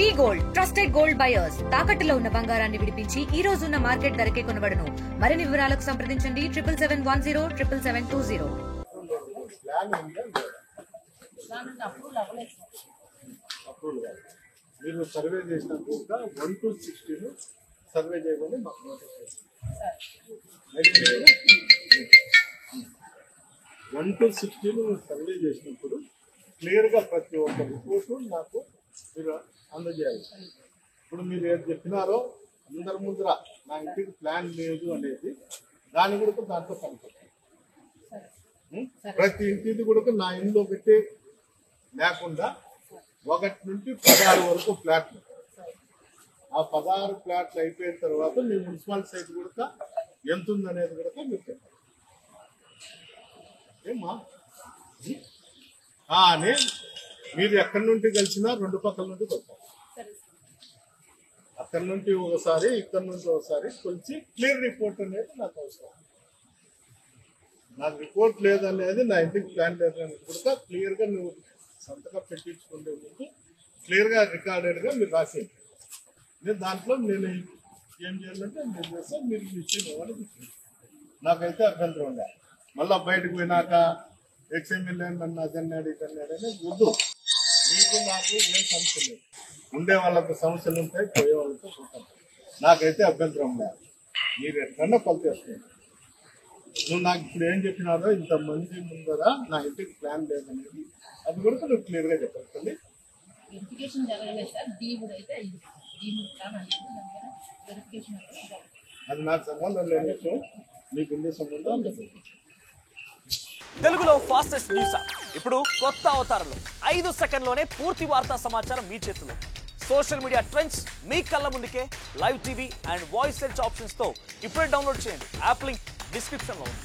వి gold trusted gold buyers తాకట్టులో ఉన్న బంగారాన్ని విడిపించి ఈ రోజు ఉన్న మార్కెట్ ధరకే కొనబడును. మరిన్ని వివరాలకు సంప్రదించండి 7710 మీరు సర్వే చేసినప్పుడు 1 to 16 సర్వే చేయమని మాకు నోటీస్ చేస్తారు. 1 to 16 సర్వే చేసినప్పుడు క్లియర్గా ప్రతి ఒక్క రిపోర్టు నాకు మీరు అందజేయాలి. ఇప్పుడు మీరు ఏది చెప్పినారో అందరి ముందర నా ఇంటికి ప్లాన్ లేదు అనేది దాని కూడా దాంట్లో కనిపిస్తుంది. ప్రతి ఇంటిది కూడా నా ఇంట్లో పెట్టి లేకుండా 1 నుంచి 16 వరకు ఫ్లాట్లు. ఆ 16 ఫ్లాట్లు అయిపోయిన తర్వాత మీ మున్సిపల్ సైట్ కూడా ఎంత ఉందనేది కూడా మీరు చెప్పారు. ఏమ్మా అని మీరు ఎక్కడి నుండి కలిసినా 2 పక్కల నుండి కొట్టారు. అక్కడి నుండి ఒకసారి ఇక్కడ నుండి ఒకసారి కొంచెం క్లియర్ రిపోర్ట్ అనేది నాకు అవసరం. నాకు రిపోర్ట్ లేదనేది నా ఇంటికి ప్లాన్ లేదని కూడా క్లియర్గా నువ్వు సంతకం పెట్టించుకుంటే ముందు క్లియర్గా రికార్డెడ్గా మీరు రాసేయండి. నేను దాంట్లో నేను ఏం చేయాలంటే నేను చేస్తాను, మీరు ఇచ్చిన వాళ్ళకి నాకైతే అభ్యంతరం ఉండాలి. మళ్ళీ బయటకు పోయినాక ఎక్స్ఎమ్మెల్యే నన్ను అదన్నాడు ఇదన్నాడు అనేది వద్దు. మీకు నాకు ఏం సమస్య లేదు. ఉండే వాళ్ళకు సమస్యలు ఉంటాయి, పోయే వాళ్ళతో పోతాం. నాకైతే అభ్యంతరం ఉండాలి. మీరు ఎక్కడన్నా పనిచేస్తుంది. నువ్వు నాకు ఇప్పుడు ఏం చెప్పినారో ఇంతమంది ముందర నా ఇంటికి ప్లాన్ లేదనేది అది కూడా నువ్వు క్లియర్గా చెప్పండి. అది నాకు సంబంధం లేని విషయం, మీకు ఉండే సంబంధం లేదు. తెలుగులో ఫాస్టెస్ట్ న్యూస్ ఇప్పుడు కొత్త అవతారంలో 5 సెకండ్లోనే పూర్తి వార్తా సమాచారం మీ చేతిలో. సోషల్ మీడియా ట్రెండ్స్ మీ కళ్ళ ముందుకే live TV and voice search options తో ఇప్పుడే డౌన్లోడ్ చేయండి. యాప్ లింక్ డిస్క్రిప్షన్ లో ఉంది.